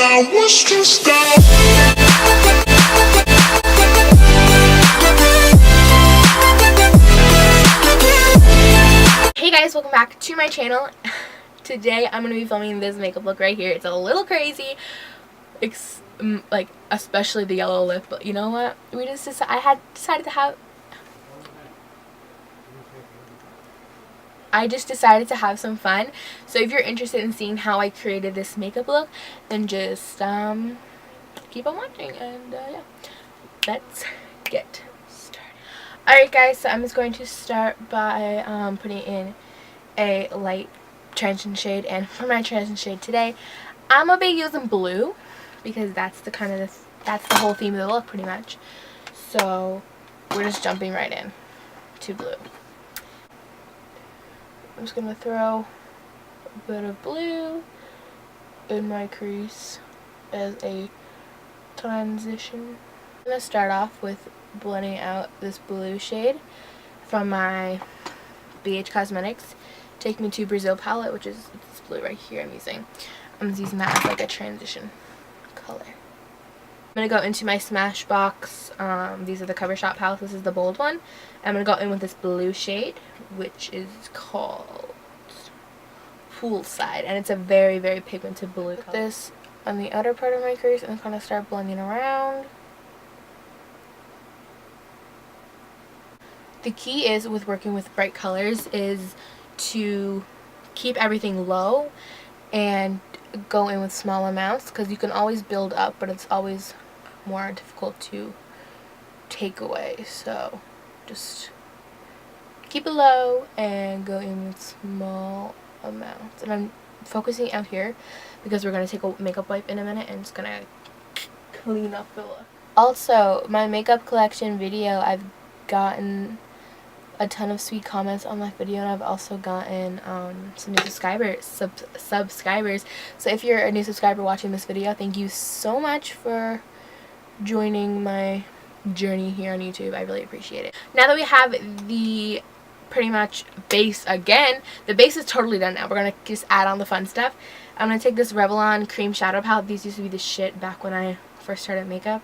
I was just down. Hey guys, welcome back to my channel. Today I'm going to be filming this makeup look right here. It's a little crazy, like especially the yellow lip, but you know what? I just decided to have some fun. So if you're interested in seeing how I created this makeup look, then just keep on watching, and yeah, let's get started. Alright guys, so I'm just going to start by putting in a light transition shade, and for my transition shade today, I'm gonna be using blue because that's the whole theme of the look pretty much. So we're just jumping right in to blue. I'm just gonna throw a bit of blue in my crease as a transition. I'm gonna start off with blending out this blue shade from my BH Cosmetics Take Me to Brazil palette, which is this blue right here I'm using. I'm just using that as like a transition color. I'm going to go into my Smashbox, these are the Cover Shop palettes, this is the bold one. I'm going to go in with this blue shade, which is called Poolside, and it's a very, very pigmented blue. Put this on the outer part of my crease and kind of start blending around. The key is with working with bright colors is to keep everything low and go in with small amounts, because you can always build up, but it's always more difficult to take away. So just keep it low and go in with small amounts. And I'm focusing out here because we're going to take a makeup wipe in a minute and it's going to clean up the look. Also, my makeup collection video, I've gotten a ton of sweet comments on that video, and I've also gotten some new subscribers. So if you're a new subscriber watching this video, thank you so much for joining my journey here on YouTube. I really appreciate it. Now that we have the pretty much base again, the base is totally done now. We're gonna just add on the fun stuff. I'm gonna take this Revlon cream shadow palette. These used to be the shit back when I first started makeup.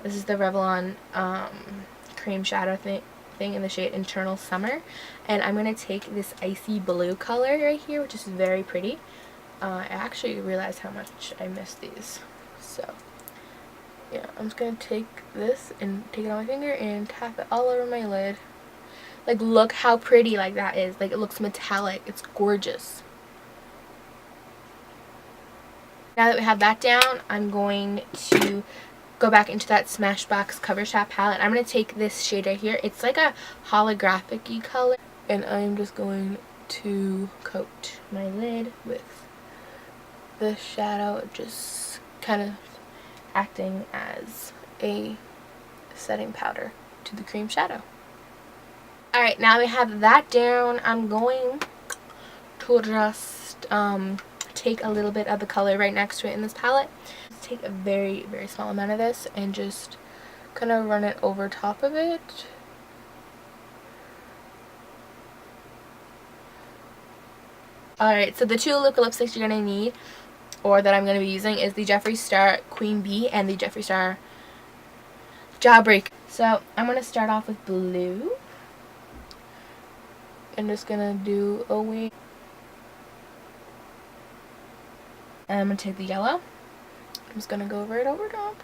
This is the Revlon cream shadow thing in the shade Internal Summer, and I'm going to take this icy blue color right here, which is very pretty. I actually realized how much I miss these, so yeah, I'm just going to take this and take it on my finger and tap it all over my lid. Like, look how pretty like that is. Like, it looks metallic. It's gorgeous. Now that we have that down, I'm going to go back into that Smashbox Cover Shop palette. I'm going to take this shade right here. It's like a holographic-y color. And I'm just going to coat my lid with the shadow, just kind of acting as a setting powder to the cream shadow. Alright, now we have that down. I'm going to just take a little bit of the color right next to it in this palette. Take a very, very small amount of this and just kind of run it over top of it. Alright, so the two liquid lipsticks you're going to need, or that I'm going to be using, is the Jeffree Star Queen Bee and the Jeffree Star Jawbreaker. So I'm going to start off with blue. I'm just going to do a wing. And I'm going to take the yellow. I'm just going to go right over top.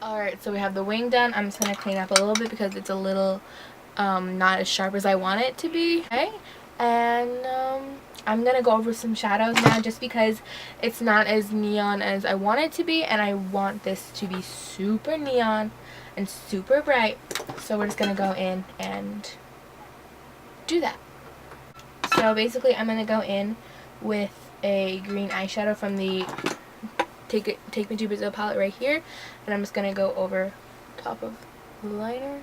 Alright, so we have the wing done. I'm just going to clean up a little bit because it's a little not as sharp as I want it to be. Okay? And I'm going to go over some shadows now just because it's not as neon as I want it to be, and I want this to be super neon and super bright. So we're just going to go in and do that. So basically I'm going to go in with a green eyeshadow from the Take Me to Brazil palette right here, and I'm just going to go over top of the liner.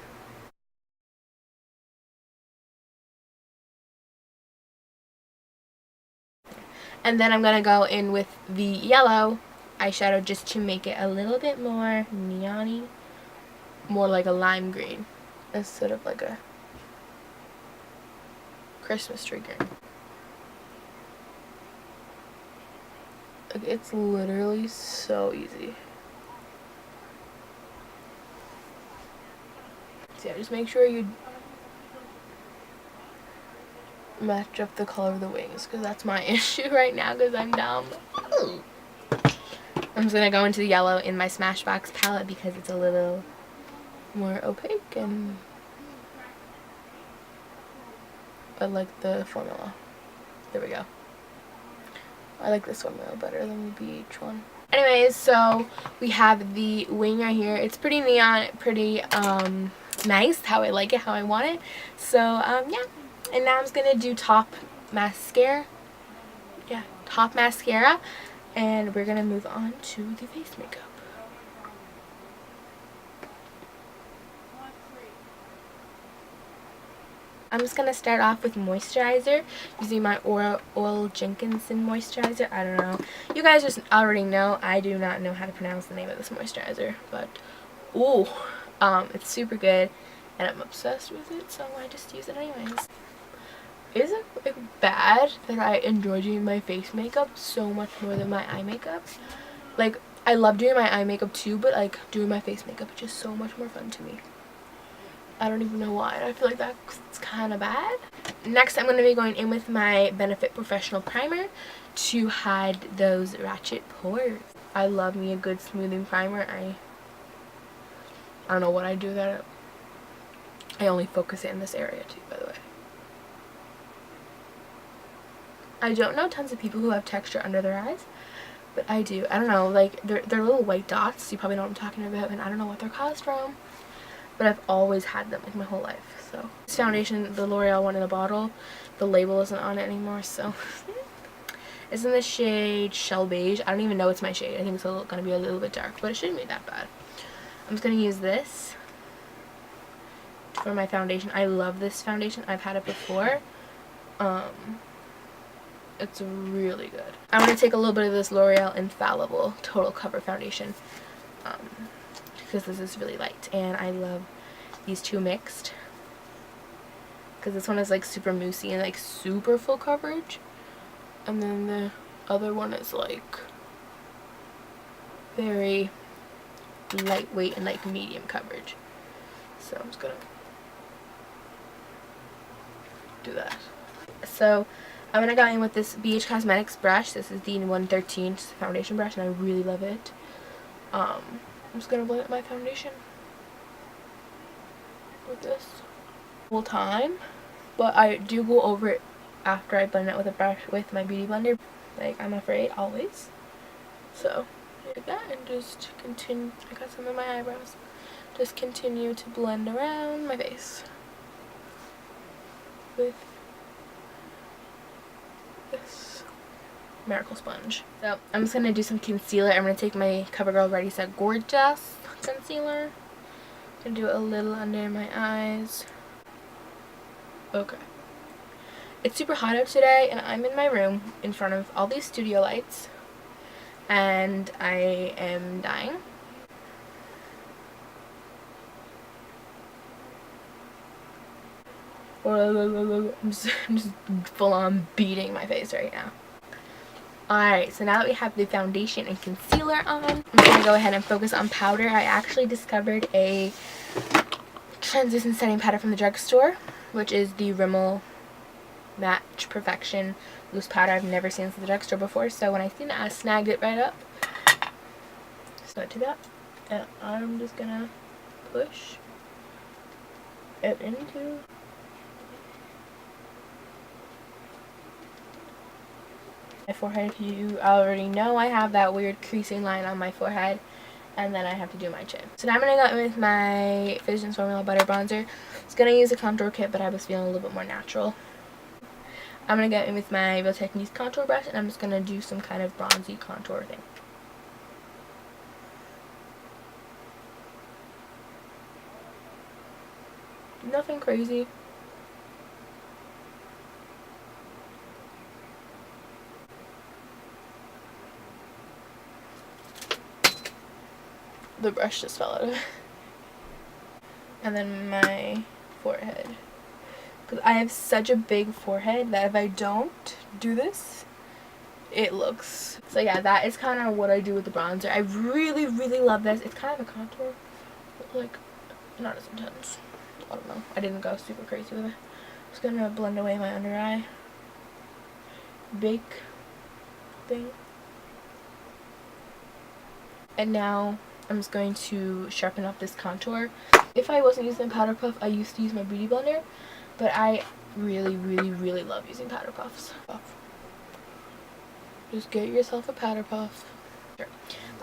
And then I'm going to go in with the yellow eyeshadow just to make it a little bit more neon-y, more like a lime green instead of like a Christmas tree green. Like, it's literally so easy. So yeah, just make sure you match up the color of the wings, because that's my issue right now, because I'm dumb. I'm just gonna go into the yellow in my Smashbox palette because it's a little more opaque, and I like the formula. There we go. I like this formula better than the BH one. Anyways, so we have the wing right here. It's pretty neon, pretty nice, how I like it, how I want it. So yeah, and now I'm just gonna do top mascara. Yeah, top mascara, and we're gonna move on to the face makeup. I'm just going to start off with moisturizer using my Oil Jenkinson moisturizer. I don't know. You guys just already know. I do not know how to pronounce the name of this moisturizer. But, ooh, it's super good. And I'm obsessed with it, so I just use it anyways. Is it bad that I enjoy doing my face makeup so much more than my eye makeup? Like, I love doing my eye makeup too, but like doing my face makeup is just so much more fun to me. I don't even know why. I feel like that's kind of bad. Next, I'm going to be going in with my Benefit Professional Primer to hide those ratchet pores. I love me a good smoothing primer. I don't know what I do that. I only focus it in this area too, by the way. I don't know tons of people who have texture under their eyes, but I do. I don't know, like they're little white dots. You probably know what I'm talking about, and I don't know what they're caused from. But I've always had them like my whole life. So this foundation, the L'Oreal one in the bottle, the label isn't on it anymore, so it's in the shade Shell Beige. I don't even know it's my shade. I think it's gonna be a little bit dark, but it shouldn't be that bad. I'm just gonna use this for my foundation. I love this foundation. I've had it before. It's really good. I'm gonna take a little bit of this L'Oreal Infallible Total Cover Foundation. Because this is really light, and I love these two mixed, because this one is like super moussey and like super full coverage, and then the other one is like very lightweight and like medium coverage. So I'm just gonna do that. So I'm gonna go in with this BH Cosmetics brush. This is the 113 foundation brush, and I really love it. I'm just going to blend up my foundation with this whole time, but I do go over it after I blend it with a brush with my beauty blender. Like, I'm afraid always. So, like that, and just continue. I got some in my eyebrows. Just continue to blend around my face with this Miracle Sponge. So I'm just going to do some concealer. I'm going to take my CoverGirl Ready Set Gorgeous concealer and do a little under my eyes. Okay. It's super hot out today, and I'm in my room in front of all these studio lights, and I am dying. I'm just full on beating my face right now. Alright, so now that we have the foundation and concealer on, I'm going to go ahead and focus on powder. I actually discovered a translucent setting powder from the drugstore, which is the Rimmel Match Perfection loose powder. I've never seen this at the drugstore before, so when I seen it, I snagged it right up. So to that, and I'm just going to push it into my forehead. You already know I have that weird creasing line on my forehead, and then I have to do my chin. So now I'm going to go in with my Physicians Formula Butter Bronzer. I was going to use a contour kit, but I was feeling a little bit more natural. I'm going to go in with my Real Techniques contour brush, and I'm just going to do some kind of bronzy contour thing. Nothing crazy. The brush just fell out of it. And then my forehead. because I have such a big forehead that if I don't do this, it looks. So yeah, that is kind of what I do with the bronzer. I really, really love this. It's kind of a contour, but like not as intense. I don't know. I didn't go super crazy with it. I'm just gonna blend away my under eye. Big thing. And now I'm just going to sharpen up this contour. If I wasn't using powder puff, I used to use my beauty blender, but I really, really, really love using powder puffs. Just get yourself a powder puff. Sure.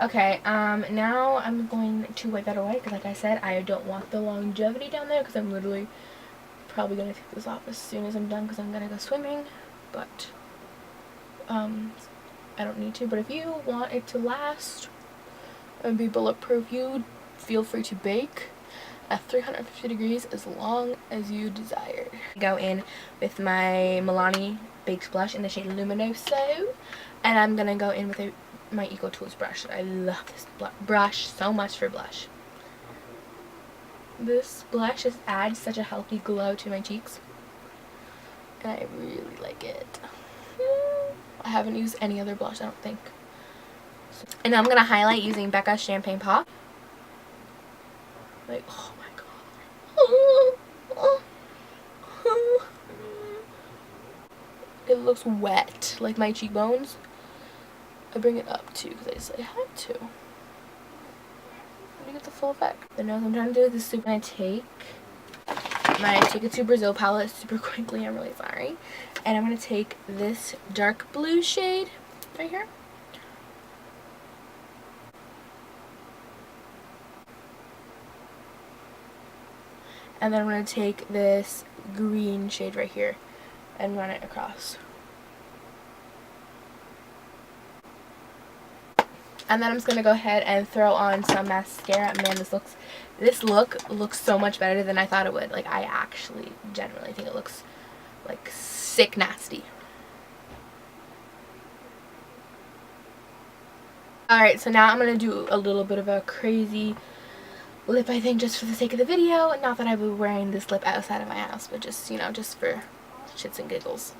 Okay, now I'm going to wipe that away because, like I said, I don't want the longevity down there because I'm literally probably going to take this off as soon as I'm done because I'm going to go swimming, but I don't need to. But if you want it to last and be bulletproof, you feel free to bake at 350 degrees as long as you desire. Go in with my Milani Baked Blush in the shade Luminoso, and I'm gonna go in with my Eco Tools brush. I love this brush so much for blush. This blush just adds such a healthy glow to my cheeks, and I really like it. I haven't used any other blush, I don't think. And now I'm gonna highlight using Becca's Champagne Pop. Like, oh my god. It looks wet, like my cheekbones. I bring it up too because I had to. To get the full effect. The nose I'm trying to do is super. I'm gonna take my Take It to Brazil palette super quickly. I'm really sorry. And I'm gonna take this dark blue shade right here. And then I'm going to take this green shade right here and run it across. And then I'm just going to go ahead and throw on some mascara. Man, this look looks so much better than I thought it would. Like, I actually genuinely think it looks like sick nasty. Alright, so now I'm going to do a little bit of a crazy lip, I think, just for the sake of the video. Not that I would be wearing this lip outside of my house, but just, you know, just for shits and giggles.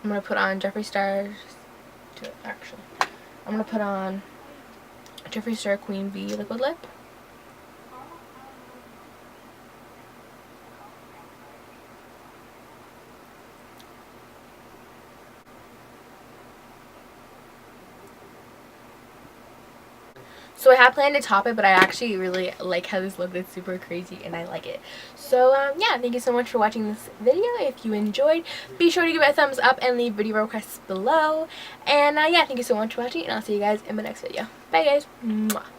I'm going to put on Jeffree Star's, actually, I'm going to put on Jeffree Star Queen V liquid lip. So I had planned to top it, but I actually really like how this look is super crazy and I like it. So yeah, thank you so much for watching this video. If you enjoyed, be sure to give it a thumbs up and leave video requests below. And yeah, thank you so much for watching, and I'll see you guys in my next video. Bye guys. Mwah.